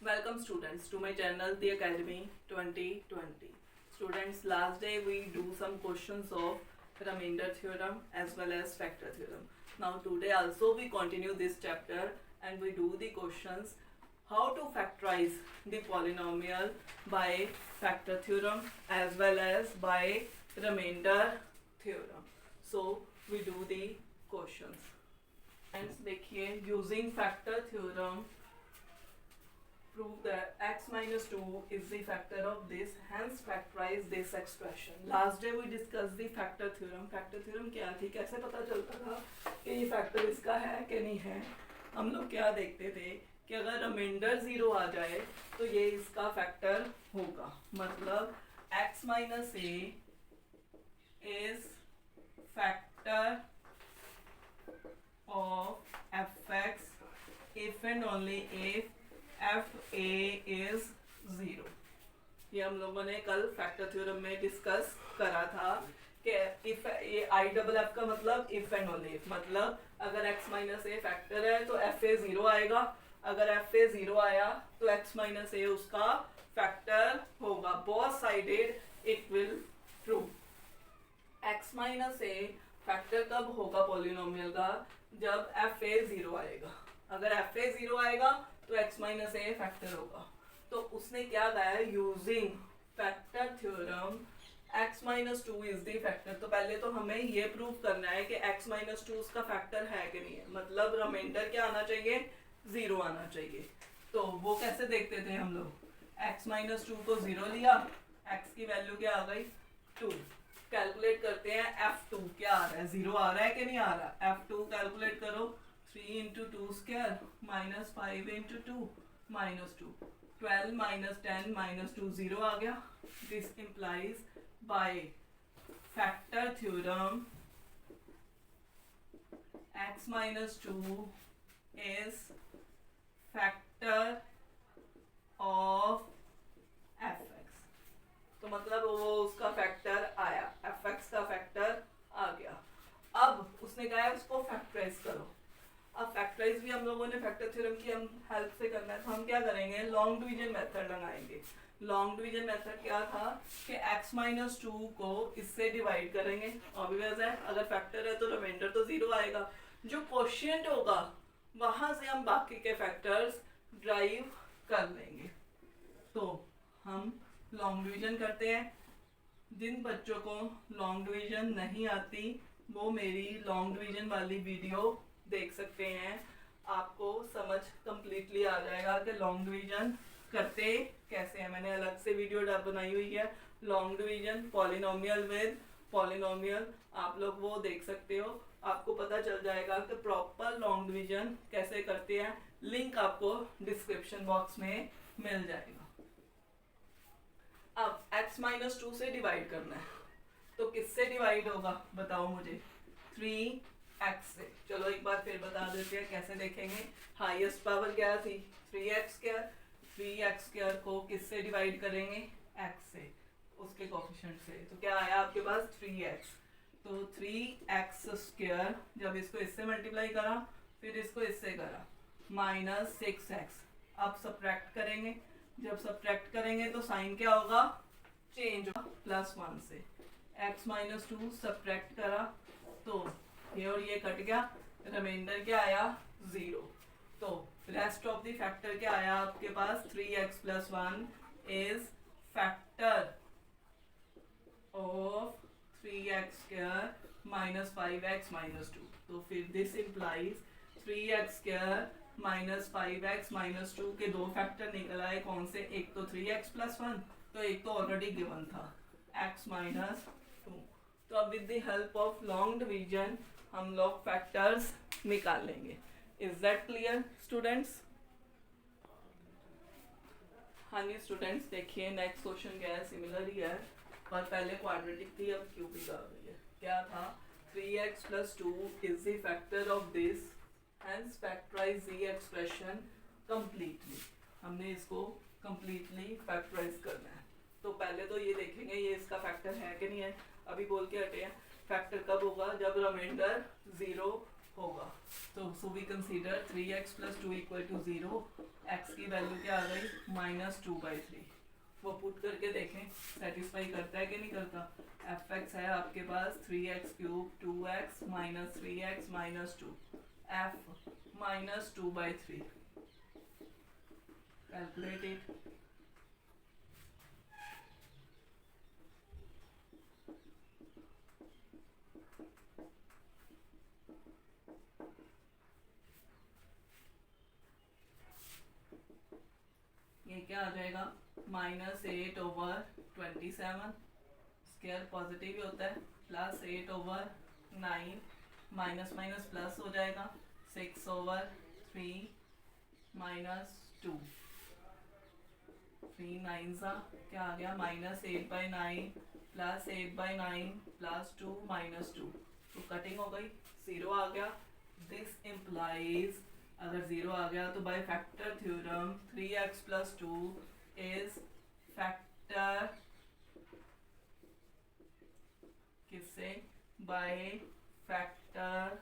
Welcome students to my channel The Academy 2020. Students, last day we do some questions of remainder theorem as well as factor theorem. Now today also we continue this chapter and we do the questions how to factorize the polynomial by factor theorem as well as by remainder theorem. So we do the questions. Friends, देखिए using factor theorem prove that x minus 2 is the factor of this, hence factorize this expression. Last day we discussed the factor theorem. Factor theorem क्या थी, कैसे पता चलता था कि ये factor इसका है कि नहीं है. हम लोग क्या देखते थे कि अगर रिमाइंडर 0 आ जाए तो ये इसका फैक्टर होगा. मतलब x minus a is factor of fx if and only if F A is 0. ये हम लोगों ने कल फैक्टर थ्योरम में डिस्कस करा था कि इफ ये आई डबल एफ का मतलब इफ एंड ओनली इफ. मतलब अगर x माइनस ए फैक्टर है तो एफ ए 0 आएगा. अगर एफ ए 0 आया तो x माइनस ए उसका फैक्टर होगा. Both sided it will prove. x minus A factor कब होगा पॉलिनोमियल का, जब एफ ए 0 आएगा. अगर एफ ए 0 आएगा तो x माइनस ए फैक्टर होगा. तो उसने क्या कहा, using factor theorem x minus 2 is the factor. तो पहले तो हमें ये प्रूव करना है कि x माइनस 2 उसका फैक्टर है कि नहीं है. मतलब रिमाइंडर क्या आना चाहिए, 0 आना चाहिए. तो वो कैसे देखते थे हम लोग, x माइनस 2 को 0 लिया, x की वैल्यू क्या आ गई 2. कैलकुलेट करते हैं f2 क्या आ रहा है, 0 आ रहा है कि नहीं आ रहा. f2 कैलकुलेट करो, 3 into 2 square minus 5 into 2 minus 2. 12 minus 10 minus 2 0 आ गया. This implies by factor theorem x minus 2 is factor of fx. तो मतलब वो उसका फैक्टर आया, fx का फैक्टर आ गया. अब उसने कहा है उसको फैक्टराइज करो. अब फैक्टराइज भी हम लोगों ने फैक्टर थ्योरम की हम हेल्प से करना है. तो हम क्या करेंगे, लॉन्ग डिवीजन मेथड लगाएंगे. लॉन्ग डिवीजन मेथड क्या था कि x माइनस 2 को इससे डिवाइड करेंगे. ऑब्वियस है, अगर फैक्टर है तो रिमाइंडर तो 0 आएगा. जो क्वोशिएंट होगा वहां से हम बाकी के फैक्टर्स ड्राइव कर लेंगे. तो हम लॉन्ग डिवीजन करते हैं. जिन बच्चों को लॉन्ग डिवीजन नहीं आती वो मेरी लॉन्ग डिवीजन वाली वीडियो देख सकते हैं. आपको समझ कंप्लीटली आ जाएगा कि लॉन्ग डिवीजन करते कैसे हैं. मैंने अलग से वीडियो बनाई हुई है long division polynomial with polynomial. आप लोग वो देख सकते हो. आपको पता चल जाएगा कि प्रॉपर लॉन्ग डिवीजन कैसे करते हैं. लिंक आपको डिस्क्रिप्शन बॉक्स में मिल जाएगा. अब x माइनस 2 से डिवाइड करना है तो किससे डिवाइड होगा बताओ मुझे, 3x से. चलो एक बार फिर बता देते हैं कैसे देखेंगे. हाईएस्ट पावर क्या थी 3x स्क्वायर. 3x स्क्वायर को किससे डिवाइड करेंगे, x से, उसके कोफिशिएंट से. तो क्या आया आपके पास 3x. तो 3x स्क्वायर जब इसको इससे मल्टीप्लाई करा फिर इसको इससे करा माइनस 6x. अब सब्ट्रैक्ट करेंगे. जब सब्ट्रैक्ट करेंगे तो साइन क्या होगा, चेंज होगा प्लस 1 से. x माइनस 2 सब्ट्रैक्ट करा तो ये और ये कट गया, रिमाइंडर क्या आया 0. तो रेस्ट ऑफ द फैक्टर क्या आया आपके पास, 3x plus 1 is factor of 3x square minus 5x minus 2. तो फिर this implies 3x square minus 5x minus 2 के दो फैक्टर निकल आए. कौन से, एक तो 3x प्लस 1 तो एक तो ऑलरेडी गिवन था x माइनस 2. तो अब with the help of long division हम लोग फैक्टर्स निकाल लेंगे. Is that clear students. हाँ जी स्टूडेंट्स, देखिए नेक्स्ट क्वेश्चन क्या है, सिमिलर ही है पर पहले क्वाड्रेटिक थी अब क्यूबिक आ गई है. क्या था, 3x plus 2 is the factor of this, hence factorize the expression completely. हमने इसको completely factorize करना है. तो पहले तो ये देखेंगे ये इसका फैक्टर है कि नहीं है. अभी बोल के हटे हैं फैक्टर कब होगा, जब रिमाइंडर 0 होगा। तो so we consider 3x plus 2 equal to 0। x की वैल्यू क्या आ गई -2/3। वो पुट करके देखें सेटिस्फाई करता है कि नहीं करता। fx है आपके पास 3x cube 2x minus 3x minus 2 f -2/3। Calculate it. ये क्या आ जाएगा -8/27 स्क्वायर पॉजिटिव ही होता है, प्लस 8/9 माइनस माइनस प्लस हो जाएगा 6/3 -2 3 9 सा क्या आ गया -8/9 प्लस 8/9 प्लस 2 -2। तो कटिंग हो गई, 0 आ गया। दिस इम्प्लाइज अगर 0 आ गया तो by factor theorem 3x plus 2 is factor किससे, बाय फैक्टर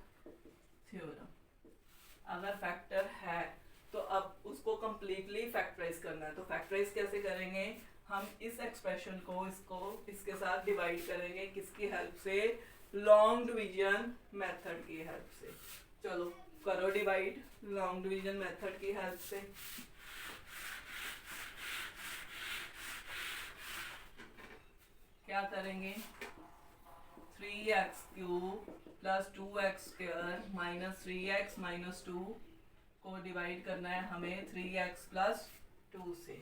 थ्योरम। अगर फैक्टर है तो अब उसको कंप्लीटली फैक्टराइज करना है। तो फैक्टराइज कैसे करेंगे, हम इस एक्सप्रेशन को इसके साथ डिवाइड करेंगे, किसकी हेल्प से, लॉन्ग डिवीजन मेथड की हेल्प से। चलो करो डिवाइड लॉन्ग डिवीजन मेथड की हेल्प से। क्या करेंगे, 3x cube plus 2x square minus 3x minus 2 को डिवाइड करना है हमें 3x प्लस 2 से।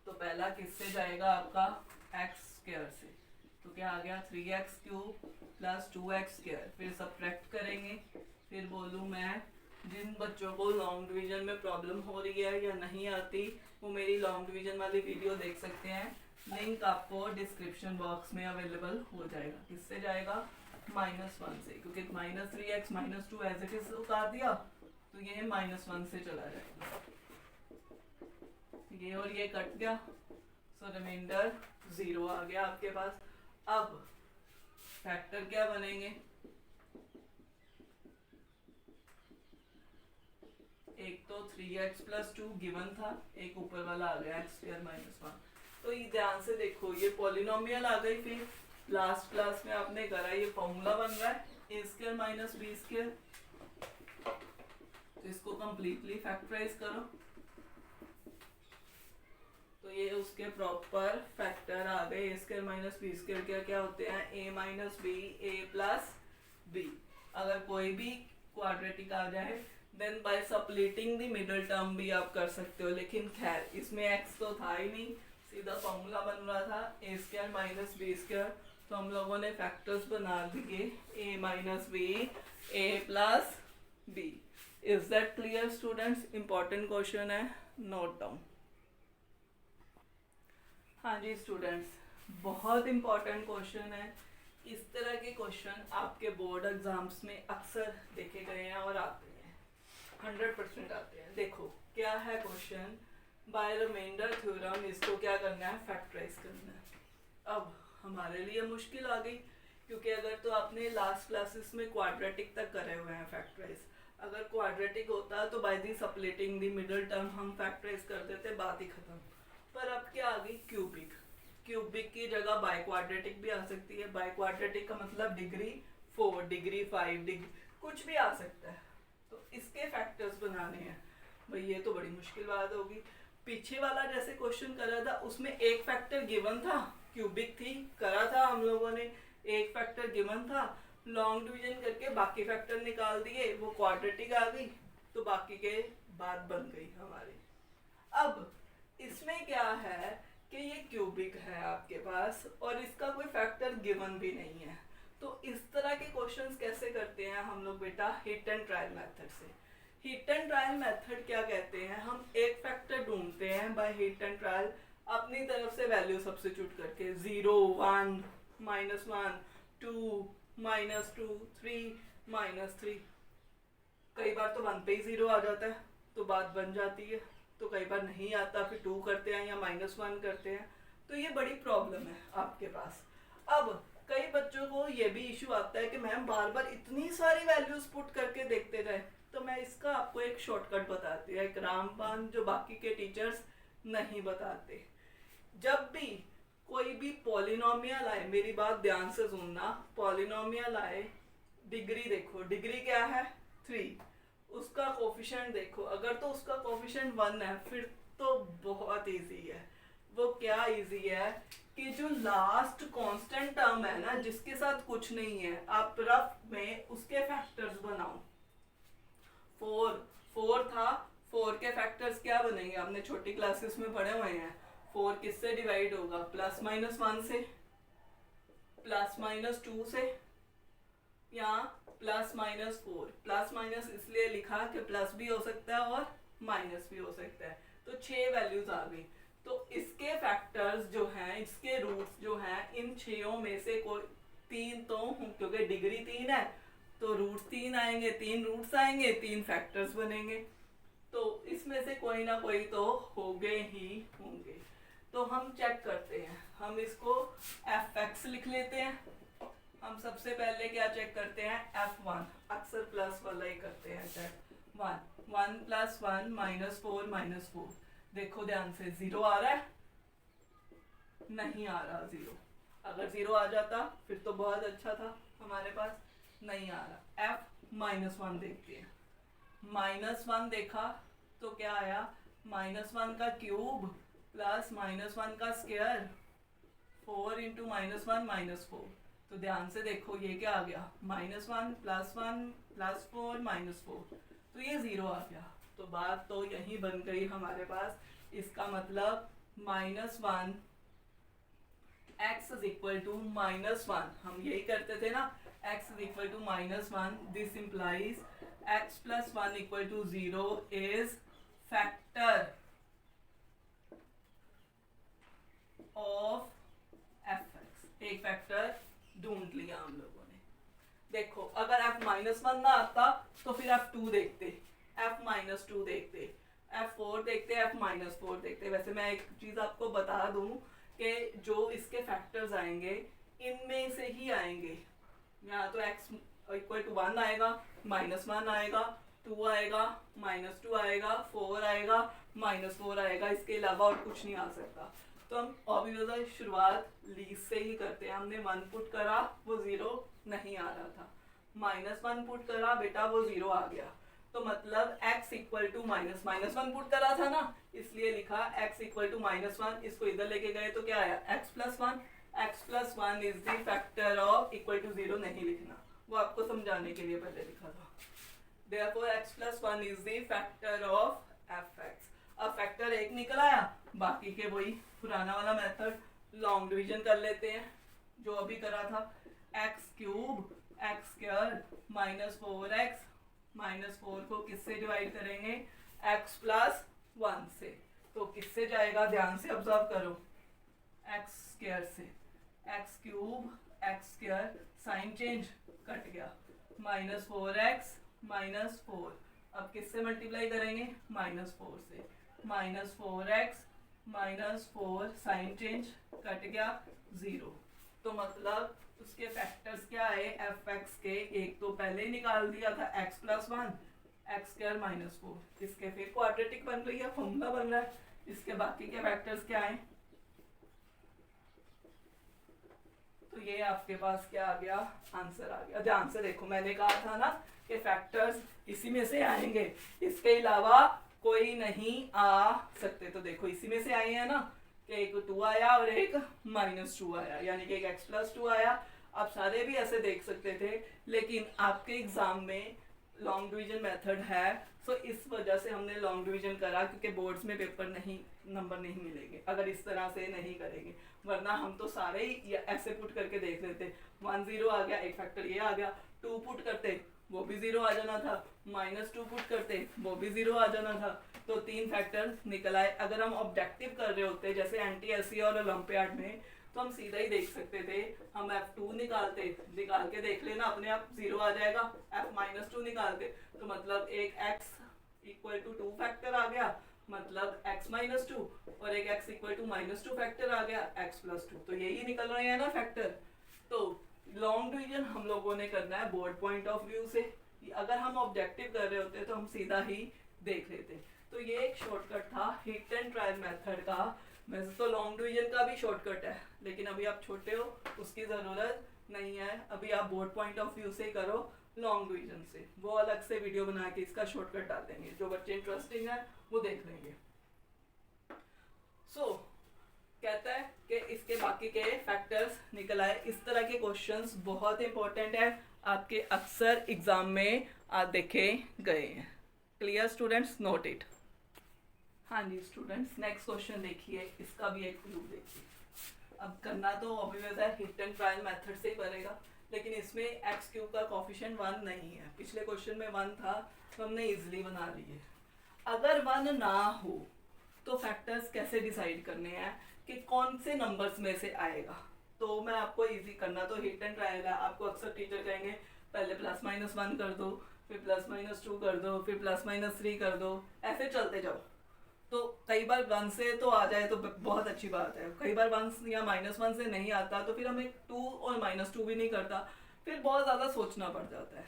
तो पहला किससे जाएगा आपका x स्क्वायर से। तो क्या आ गया 3x cube plus 2x square. फिर सब्ट्रैक्ट करेंगे। फिर बोलूँ मैं, जिन बच्चों को लॉन्ग डिवीजन में प्रॉब्लम हो रही है या नहीं आती वो मेरी लॉन्ग डिवीजन वाली वीडियो देख सकते हैं। लिंक आपको डिस्क्रिप्शन बॉक्स में अवेलेबल हो जाएगा। किससे जाएगा -1 से, क्योंकि -3x -2 एज इट इज उतार दिया तो ये -1 से चला जाएगा। ये और ये कट गया, सो रिमाइंडर 0 आ गया आपके पास। अब फैक्टर क्या बनेंगे, एक तो 3x प्लस 2 गिवन था, एक ऊपर वाला आ गया x स्क्वायर -1। तो ये ध्यान से देखो, ये पॉलिनोमियल आ गई। फिर लास्ट क्लास में आपने करा, ये फॉर्मूला बन रहा है a square minus b square. तो इसको कंप्लीटली फैक्टराइज करो तो ये उसके प्रॉपर फैक्टर आ गए। a square minus b square क्या क्या होते हैं, a minus b a plus b। अगर कोई भी क्वाड्रेटिक आ जाए then by splitting the middle term भी आप कर सकते हो। लेकिन खैर इसमें x तो था ही नहीं, सीधा फॉर्मूला बन रहा था a square minus b square. तो हम लोगों ने फैक्टर्स बना दिए a minus b a plus b। Is that clear students. Important question है, नोट डाउन। हाँ जी स्टूडेंट्स, बहुत इंपॉर्टेंट क्वेश्चन है। इस तरह के क्वेश्चन आपके बोर्ड एग्जाम्स में अक्सर देखे गए हैं और आते हैं, 100% आते हैं। देखो क्या है क्वेश्चन, बाय रिमाइंडर थ्योरम इसको क्या करना है, फैक्टराइज करना है। अब हमारे लिए मुश्किल आ गई, क्योंकि अगर तो आपने लास्ट क्लासेस में क्वाड्रेटिक तक करे हुए हैं फैक्टराइज। अगर क्वाड्रेटिक होता तो by the splitting the middle term हम फैक्टराइज कर देते, बात ही खत्म। पर अब क्या आ गई, क्यूबिक। क्यूबिक की जगह बाय क्वाड्रेटिक भी आ सकती है। बाय क्वाड्रेटिक का मतलब डिग्री 4, डिग्री 5, डिग्री कुछ भी आ सकता है। तो इसके फैक्टर्स बनाने हैं भाई, ये तो बड़ी मुश्किल बात होगी। पीछे वाला जैसे क्वेश्चन करा था उसमें एक फैक्टर गिवन था, क्यूबिक थी, करा था हम लोगों ने, एक फैक्टर गिवन था, लॉन्ग डिवीजन करके बाकी फैक्टर निकाल दिए, वो क्वाड्रेटिक आ गई तो बाकी के बात बन गई हमारी। अब इसमें क्या है कि ये क्यूबिक है आपके पास और इसका कोई फैक्टर गिवन भी नहीं है। तो इस तरह के क्वेश्चंस कैसे करते हैं हम लोग बेटा, हिट एंड ट्रायल मेथड से। हिट एंड ट्रायल मेथड क्या कहते हैं, हम एक फैक्टर ढूंढते हैं बाय हिट एंड ट्रायल, अपनी तरफ से वैल्यू सब्स्टिट्यूट करके 0 1 -1 2 -2 3 -3। कई बार तो 1 पे ही 0 आ जाता है तो बात बन जाती है, तो कई बार नहीं आता, फिर 2 करते हैं या -1 करते हैं, तो ये बड़ी प्रॉब्लम है आपके पास। अब कई बच्चों को ये भी इशू आता है कि मैम बार बार इतनी सारी वैल्यूज पुट करके देखते रहे, तो मैं इसका आपको एक शॉर्टकट बताती हूँ, एक रामबाण जो बाकी के टीचर्स नहीं बताते। जब भी कोई भी पॉलिनोमियल आए, मेरी बात ध्यान से सुनना, पॉलिनोमियल आए, डिग्री देखो, डिग्री क्या है 3, उसका कोफिशिएंट देखो, अगर तो उसका कोफिशिएंट 1 है फिर तो बहुत इजी है। वो क्या इजी है कि जो लास्ट कांस्टेंट टर्म है ना, जिसके साथ कुछ नहीं है, आप रफ में उसके फैक्टर्स बनाओ। 4 था, 4 के फैक्टर्स क्या बनेंगे, आपने छोटी क्लासेस में पढ़े हुए हैं। 4 किससे डिवाइड होगा, प्लस माइनस 1 से, प्लस माइनस 2 से, या प्लस माइनस 4। प्लस माइनस इसलिए लिखा कि प्लस भी हो सकता है और माइनस भी हो सकता है। तो 6 वैल्यूज आ गई। तो इसके फैक्टर्स जो हैं, इसके रूट्स जो हैं, इन 6 में से कोई 3 तो, क्योंकि डिग्री 3 है तो रूट्स 3 आएंगे, 3 रूट्स आएंगे, 3 फैक्टर्स बनेंगे। तो इसमें से कोई ना कोई तो होंगे ही होंगे। तो हम चेक करते हैं, हम इसको fx लिख लेते हैं। हम सबसे पहले क्या चेक करते हैं, f1, अक्सर प्लस वाला ही करते हैं चेक। 1 प्लस 1 माइनस 4, देखो ध्यान से, 0 आ रहा है, नहीं आ रहा 0। अगर 0 आ जाता फिर तो बहुत अच्छा था, हमारे पास नहीं आ रहा। f-1 देखते हैं, -1 देखा तो क्या आया, -1 का क्यूब प्लस -1 का स्क्वायर, 4 इंटू -1 -4। तो ध्यान से देखो ये क्या आ गया, -1 प्लस 1 प्लस 4 -4, तो ये 0 आ गया। तो बात तो यही बन गई हमारे पास। इसका मतलब -1 x इज इक्वल टू -1, हम यही करते थे ना, x is equal to -1, this implies x plus 1 equal to 0 is factor of fx। एक फैक्टर ढूंढ लिया हम लोगों ने। देखो अगर f-1 ना आता तो फिर f2 देखते, f-2 देखते, f4 देखते, f-4 देखते। वैसे मैं एक चीज आपको बता दूं कि जो इसके फैक्टर्स आएंगे इनमें से ही आएंगे, या तो x इक्वल टू 1 आएगा, -1 आएगा, 2 आएगा, -2 आएगा, 4 आएगा, -4 आएगा, इसके अलावा और कुछ नहीं आ सकता। तो हम ऑब्वियसली शुरुआत लीस्ट से ही करते हैं। हमने 1 पुट करा, वो 0 नहीं आ रहा था, -1 पुट करा, बेटा वो 0 आ गया। तो मतलब x इक्वल टू -1 पुट करा था ना, इसलिए लिखा x इक्वल टू -1। इसको इधर लेके गए तो क्या आया, x plus 1। x plus 1 is the factor of, equal to 0 नहीं लिखना, वो आपको समझाने के लिए पहले लिखा था। Therefore x plus 1 is the factor of fx। अब फैक्टर 1 निकल आया, बाकी के वही पुराना वाला मेथड, लॉन्ग डिवीजन कर लेते हैं जो अभी करा था। x cube x square -4x, -4 को किससे डिवाइड करेंगे, x प्लस 1 से। तो किससे जाएगा, ध्यान से ऑब्जर्व करो, x स्क्वायर से, x cube x square, sign change, cut गया, -4x -4। अब किससे मल्टीप्लाई करेंगे, -4 से, -4x -4, साइन चेंज, कट गया, 0। तो मतलब उसके फैक्टर्स क्या है fx के, एक तो पहले ही निकाल दिया था x प्लस 1, x स्क्वायर -4। इसके फिर क्वाड्रेटिक बन रही है, फॉर्मूला बन रहा है। इसके बाकी के फैक्टर्स क्या है, तो ये आपके पास क्या आ गया, आंसर आ गया। ध्यान से देखो, मैंने कहा था ना कि फैक्टर्स इसी में से आएंगे, इसके अलावा कोई नहीं आ सकते। तो देखो इसी में से आए हैं ना, कि एक 2 आया और एक -2 आया, यानी कि एक x प्लस 2 आया। आप सारे भी ऐसे देख सकते थे, लेकिन आपके एग्जाम में लॉन्ग डिवीजन मेथड है, सो इस वजह से हमने लॉन्ग डिवीजन करा, क्योंकि बोर्ड्स में पेपर नहीं, नंबर नहीं मिलेंगे अगर इस तरह से नहीं करेंगे। वरना हम तो सारे ही ऐसे पुट करके देख लेते, 1 0 आ गया, एक फैक्टर ये आ गया, 2 पुट करते वो भी 0 आ जाना था, -2 पुट करते वो भी 0 आ जाना था। तो 3 फैक्टर निकल आए। अगर हम ऑब्जेक्टिव कर रहे होते जैसे NTSE और ओलंपियाड में, तो हम सीधा ही देख सकते थे, हम f2 निकालते, निकाल के देख लेना अपने आप 0 आ जाएगा, f-2 निकालते तो मतलब एक x इक्वल टू 2 फैक्टर आ गया, मतलब x-2, और एक x इक्वल टू -2 फैक्टर आ गया, x प्लस 2। तो यही निकल रहे हैं ना फैक्टर। तो लॉन्ग डिवीजन हम लोगों ने करना है बोर्ड पॉइंट ऑफ व्यू से। अगर हम ऑब्जेक्टिव कर रहे होते तो हम सीधा ही देख लेते। तो ये एक शॉर्टकट था हिट एंड ट्रायल मेथड का। वैसे तो लॉन्ग डिवीजन का भी शॉर्टकट है, लेकिन अभी आप छोटे हो, उसकी ज़रूरत नहीं है। अभी आप बोर्ड पॉइंट ऑफ व्यू से ही करो लॉन्ग डिवीजन से। वो अलग से वीडियो बना के इसका शॉर्टकट डाल देंगे, जो बच्चे इंटरेस्टिंग है वो देख लेंगे। सो कहता है कि इसके बाकी के फैक्टर्स निकल आए। इस तरह के क्वेश्चंस बहुत इंपॉर्टेंट है, आपके अक्सर एग्जाम में देखे गए हैं। Clear students, note it. हाँ जी स्टूडेंट्स, नेक्स्ट क्वेश्चन देखिए, इसका भी एक क्लू देखिए। अब करना तो ऑब्वियस है, हिट एंड ट्रायल मेथड से ही करेगा, लेकिन इसमें एक्स क्यूब का कोफिशिएंट 1 नहीं है। पिछले क्वेश्चन में 1 था, तो हमने इजीली बना लिए। अगर 1 ना हो तो फैक्टर्स कैसे डिसाइड करने हैं कि कौन से नंबर्स में से आएगा। तो मैं आपको इजी करना तो हिट एंड ट्रायल है। आपको अक्सर टीचर कहेंगे पहले +-1 कर दो, फिर +-2 कर दो, फिर +-3 कर दो, ऐसे चलते जाओ। तो कई बार 1 से तो आ जाए तो बहुत अच्छी बात है, कई बार 1 या -1 से नहीं आता तो फिर हमें 2 और -2 भी नहीं करता, फिर बहुत ज़्यादा सोचना पड़ जाता है।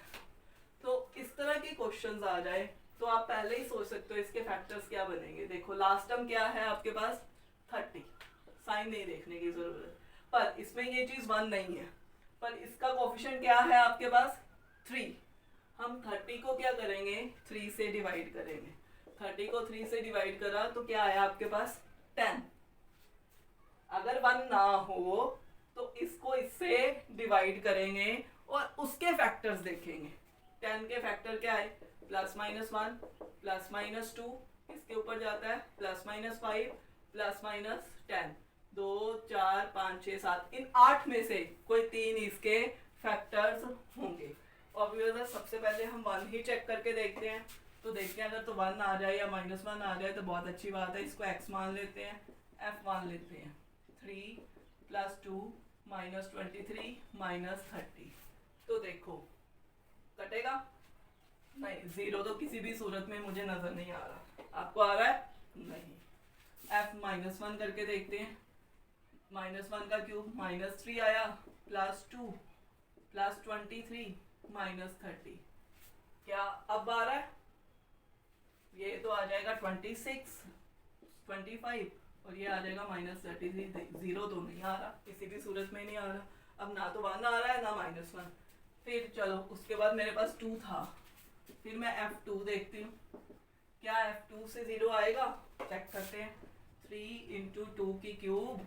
तो इस तरह के क्वेश्चंस आ जाए तो आप पहले ही सोच सकते हो इसके फैक्टर्स क्या बनेंगे। देखो लास्ट टर्म क्या है आपके पास 30, साइन नहीं देखने की जरूरत, पर इसमें ये चीज 1 नहीं है, पर इसका कोफिशिएंट क्या है आपके पास 3। हम 30 को क्या करेंगे 3 से डिवाइड करेंगे। 30 को 3 से डिवाइड करा तो क्या आया आपके पास 10। अगर 1 ना हो तो इसको इससे डिवाइड करेंगे और उसके फैक्टर्स देखेंगे। 10 के फैक्टर क्या है +-1 +-2, इसके ऊपर जाता है +-5 +-10, 2 4 5 6 7, इन 8 में से कोई 3 इसके फैक्टर्स होंगे। ऑब्वियसली सबसे पहले हम 1 ही चेक करके देखते हैं। तो देखते हैं अगर तो 1 आ जाए या -1 आ जाए तो बहुत अच्छी बात है, इसको x मान लेते हैं, f मान लेते हैं। 3 + 2 -23 -30। तो देखो कटेगा नहीं, 0 तो किसी भी सूरत में मुझे नजर नहीं आ रहा। आपको आ रहा है नहीं। f -1 करके देखते हैं। -1 का क्यूब -3 आया, +2 +23 -30। क्या अब आ रहा है? ये तो आ जाएगा 26 25 और ये आ जाएगा -33। 0 तो नहीं आ रहा, किसी भी सूरत में नहीं आ रहा। अब ना तो 1 आ रहा है ना -1। फिर चलो उसके बाद मेरे पास 2 था, फिर मैं f2 देखती हूँ। क्या f2 से 0 आएगा? चेक करते हैं। 3 × 2 की क्यूब,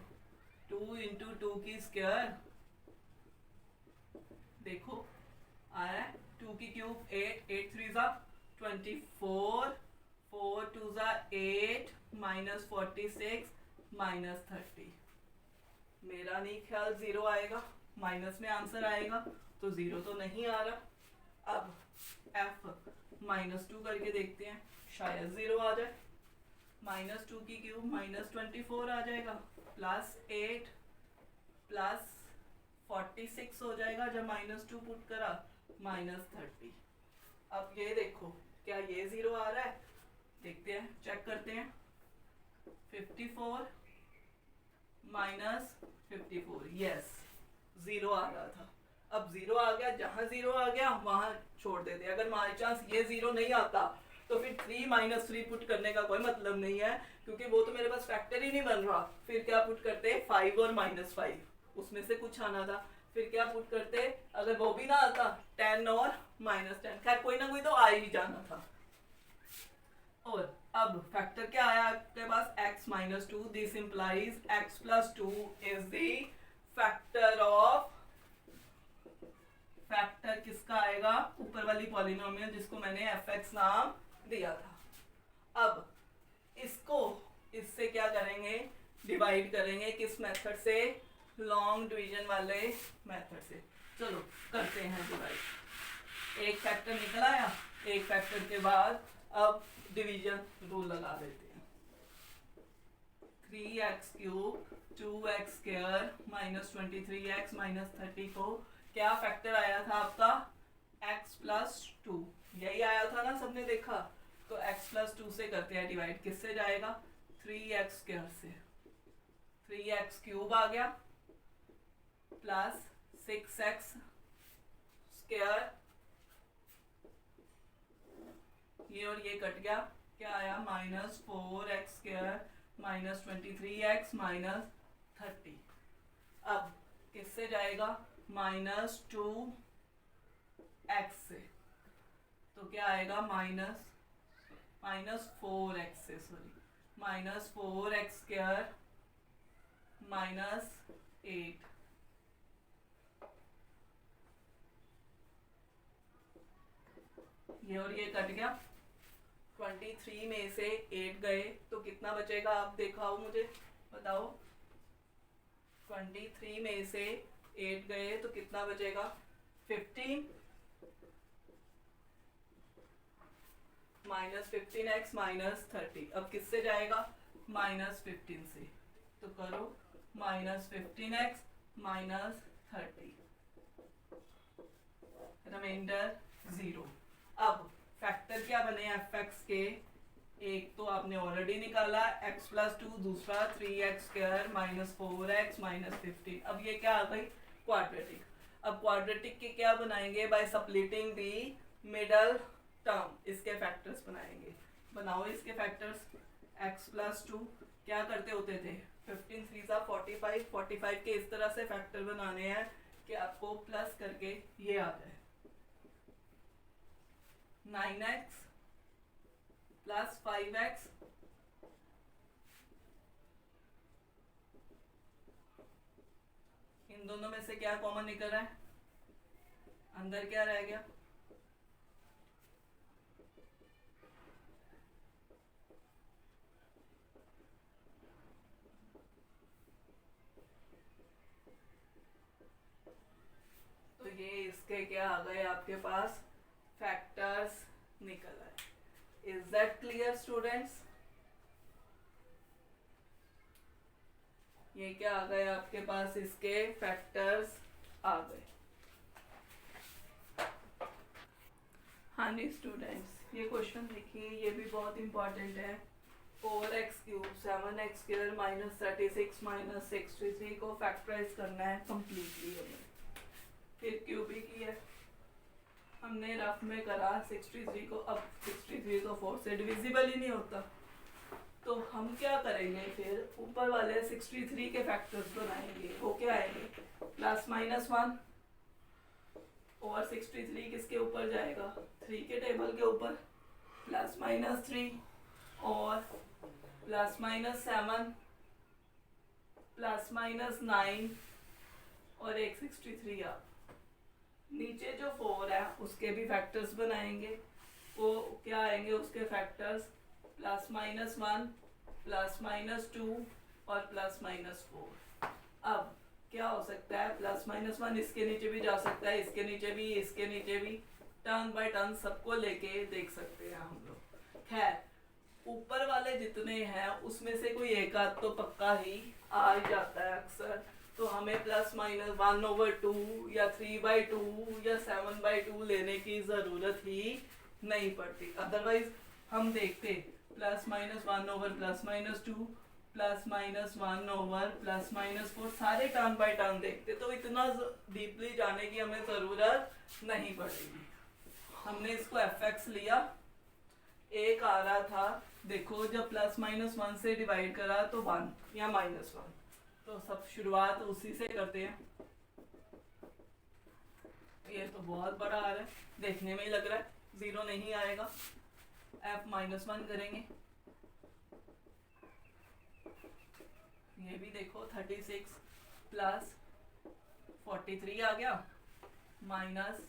2 × 2 की स्क्वायर, देखो आया है 2 की क्यूब 8, 8 3 ज़ा 24, 4 2 ज़ा 8, -46 -30। मेरा नहीं ख्याल 0 आएगा, माइनस में आंसर आएगा, तो 0 तो नहीं आ रहा। अब f -2 करके देखते हैं, शायद 0 आ जाए। -2 की क्यूब -24 आ जाएगा, +8 +46 हो जाएगा जब -2 पुट करा, -30। अब ये देखो क्या ये 0 आ रहा है? देखते हैं, चेक करते हैं। 54 -54, यस 0 आ रहा था। अब 0 आ गया, जहां 0 आ गया वहां छोड़ देते। अगर बाई चांस ये 0 नहीं आता तो फिर 3 -3 पुट करने का कोई मतलब नहीं है, क्योंकि वो तो मेरे पास फैक्टर ही नहीं बन रहा। फिर क्या पुट करते 5 और -5, उसमें से कुछ आना था। फिर क्या पुट करते, अगर वो भी ना आता 10 और -10, खैर कोई ना कोई तो आ ही जाना था। और अब फैक्टर क्या आया आपके पास x -2। This implies x + 2 is the factor of, factor किसका आएगा? ऊपर वाली पॉलिनोमियल जिसको मैंने fx नाम दिया था। अब इसको इससे क्या करेंगे, डिवाइड करेंगे। किस मेथड से? लॉन्ग डिवीजन वाले मेथड से। चलो करते हैं डिवाइड। एक फैक्टर निकल आया, एक फैक्टर के बाद अब डिवीजन रूल लगा देते हैं। 3x³ 2x² -23x -30 को क्या फैक्टर आया था आपका? x + 2, यही आया था ना, सबने देखा। तो x + 2 से करते हैं डिवाइड। किससे जाएगा? 3x² से। 3x³ आ गया 6x स्क्वायर, ये और ये कट गया, क्या आया -4x स्क्वायर -23x -30। अब किससे जाएगा, -2x से, तो क्या आएगा -4x से, सॉरी -4x स्क्वायर -8, ये और ये कट गया, 23 में से 8 गए तो कितना बचेगा, आप दिखाओ मुझे, बताओ। 23 में से 8 गए तो कितना बचेगा, 15 -15x -30। अब किससे जाएगा, -15 से, तो करो -15x -30, रिमाइंडर 0। अब फैक्टर क्या बने fx के, एक तो आपने ऑलरेडी निकाला x + 2, दूसरा 3x स्क्वायर -4x -15। अब ये क्या आ गई, क्वाड्रेटिक। अब क्वाड्रेटिक के क्या बनाएंगे, bye splitting the middle term, इसके फैक्टर्स बनाएंगे। बनाओ इसके फैक्टर्स, x + 2 क्या करते होते थे, 15 3 45, 45 के इस तरह से फैक्टर बनाने हैं कि आपको प्लस करके ये आ जाए, 9x + 5x इन दोनों में से क्या कॉमन निकल रहा है, अंदर क्या रह गया, तो ये इसके क्या आ गए आपके पास, फैक्टर्स निकल आए। इज दैट क्लियर स्टूडेंट्स, ये क्या आ गए आपके पास, इसके फैक्टर्स आ गए। हाँ जी स्टूडेंट्स, ये क्वेश्चन देखिए, ये भी बहुत इंपॉर्टेंट है। 4x³ 7x² -36 -63 को फैक्टराइज करना है कम्प्लीटली हमें। फिर क्यूबी की है, हमने रफ में करा 63 को, अब 63 को 4 से डिविजिबल ही नहीं होता, तो हम क्या करेंगे, फिर ऊपर वाले 63 के फैक्टर्स बनाएंगे। वो क्या आएंगे, +-1, और 63 किसके ऊपर जाएगा, 3 के टेबल के ऊपर, +-3 और +-7 +-9 और एक 63 आप नीचे जो 4 है उसके भी फैक्टर्स बनाएंगे। वो क्या आएंगे उसके फैक्टर्स, +-1 +-2 और +-4। अब क्या हो सकता है, +-1 इसके नीचे भी जा सकता है, इसके नीचे भी, इसके नीचे भी, टर्न बाय टर्न सबको लेके देख सकते हैं हम लोग। खैर ऊपर वाले जितने हैं उसमें से कोई एक आध तो पक्का ही आ ही जाता है अक्सर, तो हमें +-1/2 या 3/2 या 7/2 लेने की ज़रूरत ही नहीं पड़ती। अदरवाइज हम देखते +-1/+-2 +-1/+-4 सारे टर्न बाय टर्न देखते, तो इतना डीपली जाने की हमें ज़रूरत नहीं पड़ेगी। हमने इसको fx लिया, एक आ रहा था, देखो जब +-1 से डिवाइड करा तो 1 या -1, तो सब शुरुआत उसी से करते हैं। ये तो बहुत बड़ा आ रहा है, देखने में ही लग रहा है 0 नहीं आएगा, f-1 करेंगे, ये भी देखो 36 + 43 आ गया, माइनस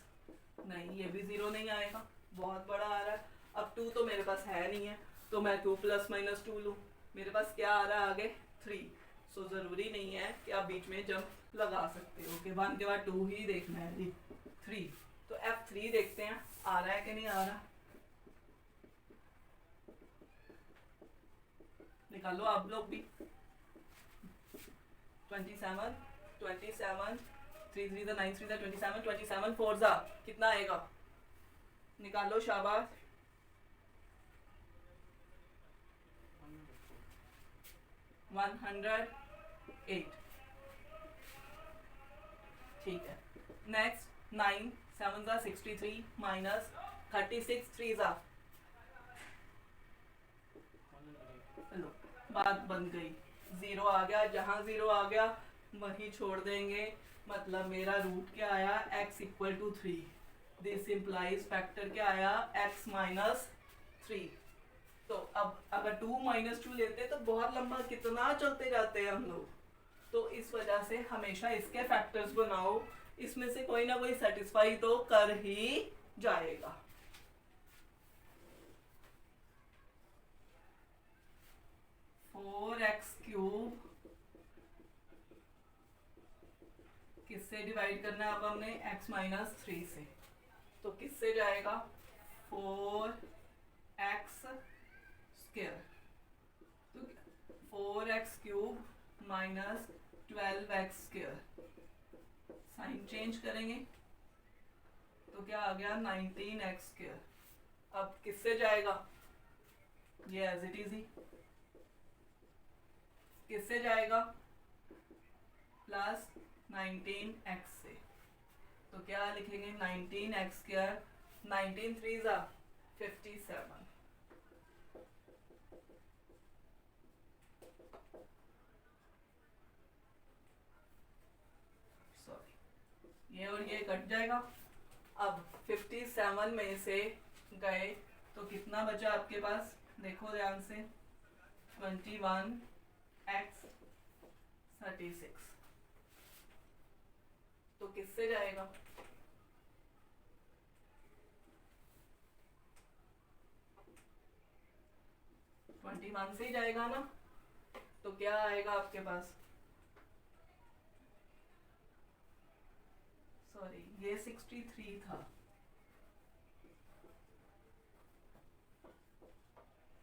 नहीं, ये भी 0 नहीं आएगा, बहुत बड़ा आ रहा है। अब 2 तो मेरे पास है नहीं है, तो मैं 2 +-2 लूँ, मेरे पास क्या आ रहा है आगे, 3। सो ज़रूरी नहीं है कि आप बीच में जंप लगा सकते हो कि 1 के बाद 2 ही देखना है जी, 3। तो f3 देखते हैं आ रहा है कि नहीं आ रहा, निकालो आप लोग भी। 27 3 3 9 3 27 27 4 कितना आएगा, निकालो शाबाश। 108। ठीक है। नेक्स्ट 9 7 ज़ा 63 माइनस 36 3 ज़ा, चलो बात बन गई, ज़ीरो आ गया, जहाँ ज़ीरो आ गया वहीं छोड़ देंगे, मतलब मेरा रूट क्या आया x equal to 3। This implies factor क्या आया x माइनस 3। तो अब अगर 2 माइनस 2 लेते तो बहुत लंबा कितना चलते जाते हैं हम लोग, तो इस वजह से हमेशा इसके फैक्टर्स बनाओ, इसमें से कोई ना कोई सेटिस्फाई तो कर ही जाएगा। फोर एक्स क्यूब किससे डिवाइड करना है अब हमने x माइनस 3 से, तो किससे जाएगा 4x स्क्वायर, तो 4x cube minus 12x square, sign change करेंगे तो क्या आ गया 19x स्क्वायर। अब किससे जाएगा ये एज इट इज ही, किससे जाएगा प्लस 19x से, तो क्या लिखेंगे 19x स्क्वायर, 19 3 ज़ा 57, सॉरी ये और ये कट जाएगा। अब 57 में से गए तो कितना बचा आपके पास, देखो ध्यान से 21x 36, तो किससे जाएगा 21 से ही जाएगा ना, तो क्या आएगा आपके पास, सॉरी ये 63 था,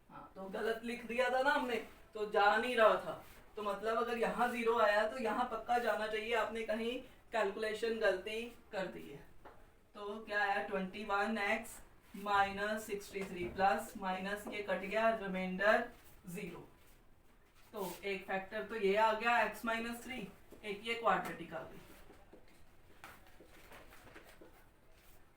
हाँ तो गलत लिख दिया था ना हमने, तो जा नहीं रहा था, तो मतलब अगर यहाँ ज़ीरो आया तो यहाँ पक्का जाना चाहिए, आपने कहीं कैलकुलेशन गलती कर दी है। तो क्या आया 21x माइनस 63 प्लस माइनस ये कट गया, रिमाइंडर 0। तो एक फैक्टर तो ये आ गया x माइनस 3, एक ये क्वाड्रेटिक आ गई।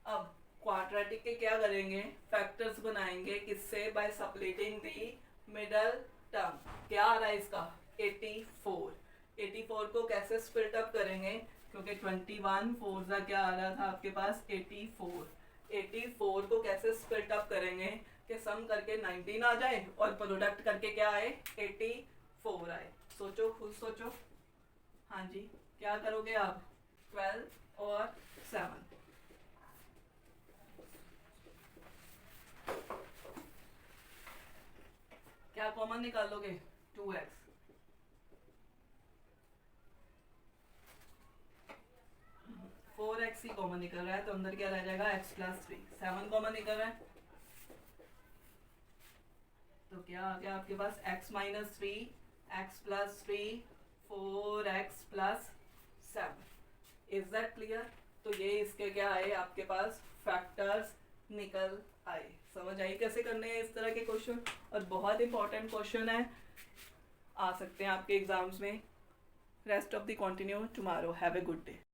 अब क्वाड्रेटिक के क्या करेंगे, फैक्टर्स बनाएंगे किससे, bye splitting the middle term. क्या आ रहा है इसका 84, 84 को कैसे स्प्लिट अप करेंगे, क्योंकि 21 4 ज़ा क्या आ रहा था आपके पास 84, 84 को कैसे स्प्लिट अप करेंगे कि सम करके 19 आ जाए और प्रोडक्ट करके क्या आए 84 आए। सोचो खुद सोचो, हाँ जी क्या करोगे आप 12 और 7, क्या कॉमन निकालोगे 2x, 4x ही कॉमन निकल रहा है तो अंदर क्या रह जाएगा x प्लस 3, 7 कॉमन निकल रहा है तो क्या आ गया आपके पास x minus 3 x plus 3 4x plus 7। Is that clear? तो ये इसके क्या आए आपके पास फैक्टर्स निकल आए। समझ आई कैसे करने हैं इस तरह के क्वेश्चन, और बहुत इंपॉर्टेंट क्वेश्चन है, आ सकते हैं आपके एग्जाम्स में। Rest of the continue tomorrow. Have a good day.